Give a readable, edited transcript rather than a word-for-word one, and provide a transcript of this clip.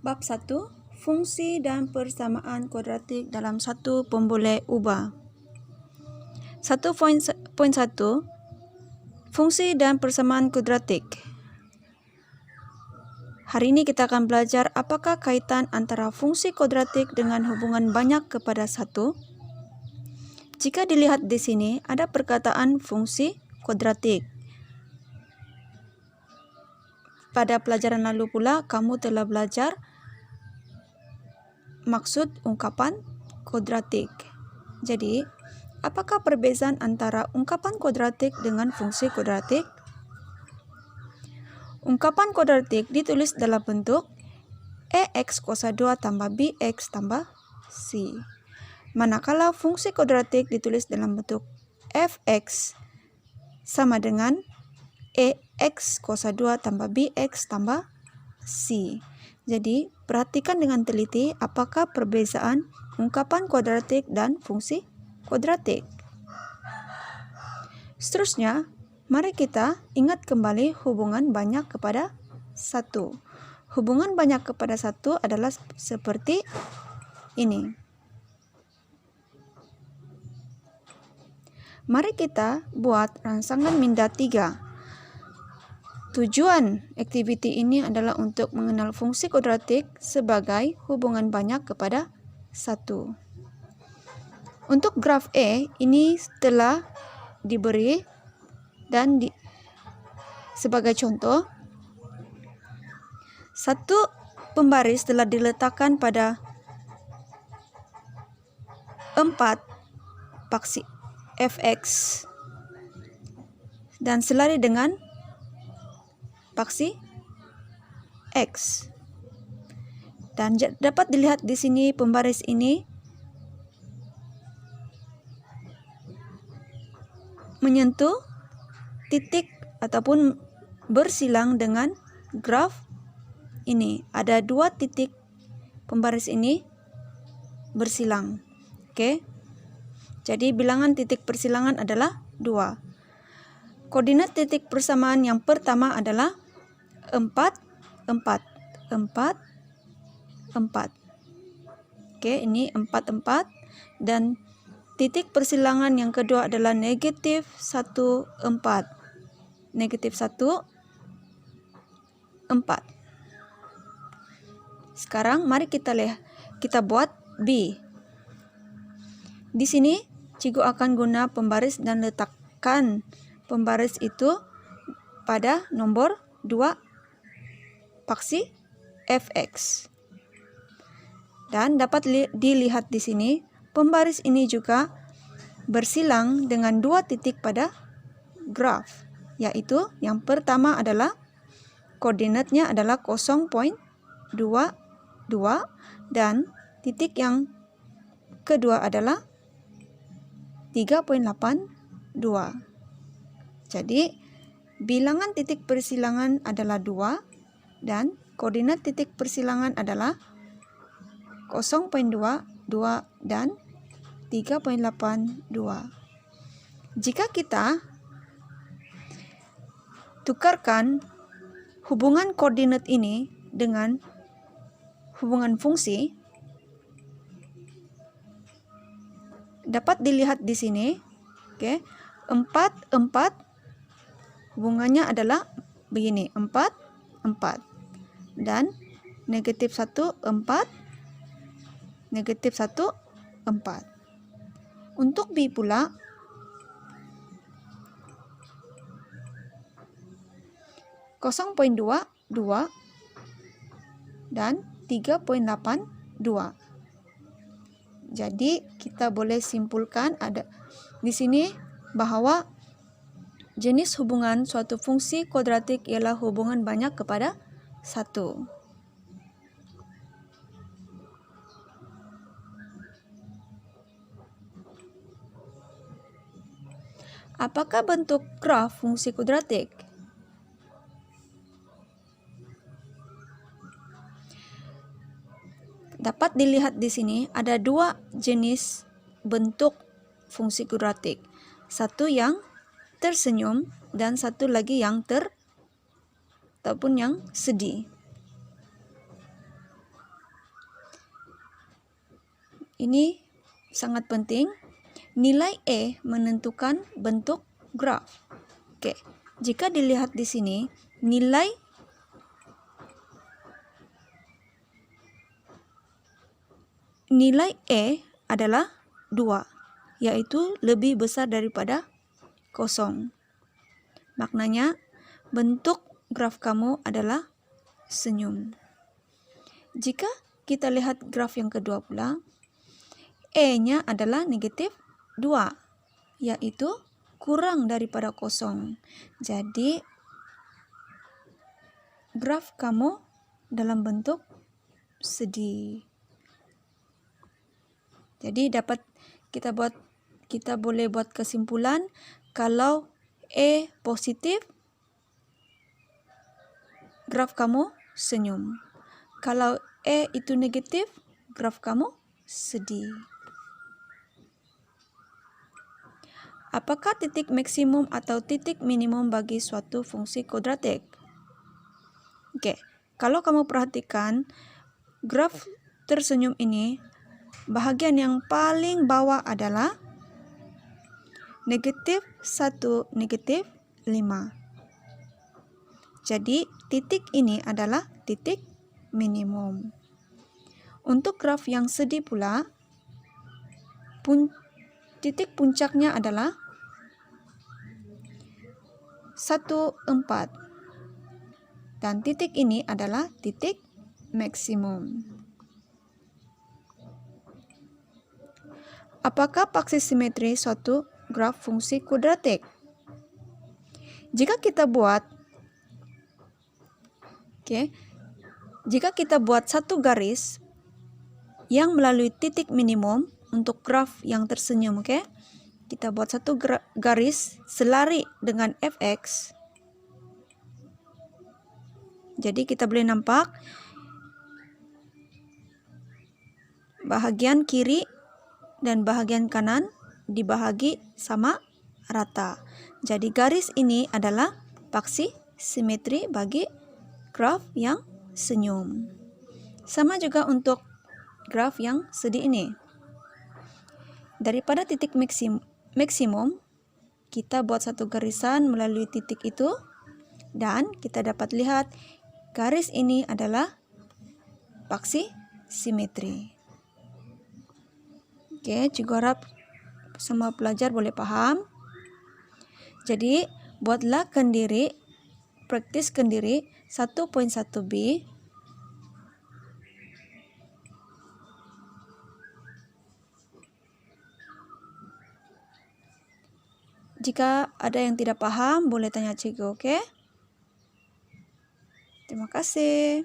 Bab 1. Fungsi dan persamaan kuadratik dalam satu pemboleh ubah. 1.1. Fungsi dan persamaan kuadratik. Hari ini kita akan belajar apakah kaitan antara fungsi kuadratik dengan hubungan banyak kepada 1. Jika dilihat di sini, ada perkataan fungsi kuadratik. Pada pelajaran lalu pula, kamu telah belajar maksud ungkapan kuadratik. Jadi, apakah perbezaan antara ungkapan kuadratik dengan fungsi kuadratik? Ungkapan kuadratik ditulis dalam bentuk EX kuasa 2 tambah BX tambah C. Manakala fungsi kuadratik ditulis dalam bentuk Fx sama dengan EX kuasa 2 tambah BX tambah C. Jadi, perhatikan dengan teliti apakah perbezaan ungkapan kuadratik dan fungsi kuadratik. Seterusnya, mari kita ingat kembali hubungan banyak kepada 1. Hubungan banyak kepada 1 adalah seperti ini. Mari kita buat rangsangan minda 3. Tujuan aktiviti ini adalah untuk mengenal fungsi kuadratik sebagai hubungan banyak kepada 1. Untuk graf E, ini telah diberi dan sebagai contoh, satu pembaris telah diletakkan pada 4 paksi Fx dan selari dengan paksi X. Dan dapat dilihat di sini pembaris ini menyentuh titik ataupun bersilang dengan graf ini. Ada 2 titik pembaris ini bersilang. Oke. Jadi bilangan titik persilangan adalah 2. Koordinat titik persamaan yang pertama adalah 4, 4, 4, 4. Oke, ini 4, 4. Dan titik persilangan yang kedua adalah negatif 1, 4. Negatif 1, 4. Sekarang mari kita buat B. Di sini cikgu akan guna pembaris dan letakkan pembaris itu pada nomor 2 paksi Fx. Dan dapat dilihat di sini, pembaris ini juga bersilang dengan 2 titik pada graf, yaitu yang pertama adalah koordinatnya adalah 0.22 dan titik yang kedua adalah 3.82. Jadi, bilangan titik persilangan adalah 2 dan koordinat titik persilangan adalah 0.22 dan 3.82. Jika kita tukarkan hubungan koordinat ini dengan hubungan fungsi, dapat dilihat di sini, oke, 4, 4, hubungannya adalah begini, 4, 4. Dan negatif 1, 4, negatif 1, 4. Untuk B pula, (0.22) dan 3.82. Jadi kita boleh simpulkan ada di sini bahwa jenis hubungan suatu fungsi kuadratik ialah hubungan banyak kepada 1. Apakah bentuk graf fungsi kuadratik? Dapat dilihat di sini ada 2 jenis bentuk fungsi kuadratik. Satu yang tersenyum dan satu lagi yang ataupun yang sedih. Ini sangat penting. Nilai E menentukan bentuk graf. Oke, jika dilihat di sini, nilai E adalah 2, yaitu lebih besar daripada 0. Maknanya, bentuk graf kamu adalah senyum. Jika kita lihat graf yang kedua pula, E-nya adalah negatif 2, yaitu kurang daripada 0. Jadi, graf kamu dalam bentuk sedih. Jadi, kita boleh buat kesimpulan kalau E positif, graf kamu senyum. Kalau E itu negatif, graf kamu sedih. Apakah titik maksimum atau titik minimum bagi suatu fungsi kuadratik? Oke, kalau kamu perhatikan graf tersenyum ini, bahagian yang paling bawah adalah negatif 1, negatif 5. Jadi, titik ini adalah titik minimum. Untuk graf yang sedih pula, titik puncaknya adalah 1, 4. Dan titik ini adalah titik maksimum. Apakah paksi simetri suatu graf fungsi kuadratik? Jika kita buat satu garis yang melalui titik minimum untuk graf yang tersenyum, kita buat satu garis selari dengan fx. Jadi kita boleh nampak bahagian kiri dan bahagian kanan dibahagi sama rata. Jadi garis ini adalah paksi simetri bagi graf yang senyum. Sama juga untuk graf yang sedih ini. Daripada titik maksimum, kita buat satu garisan melalui titik itu, dan kita dapat lihat garis ini adalah paksi simetri. Oke, juga harap semua pelajar boleh paham. Jadi, buatlah praktiskan diri 1.1b. Jika ada yang tidak paham, boleh tanya cikgu, oke? Terima kasih.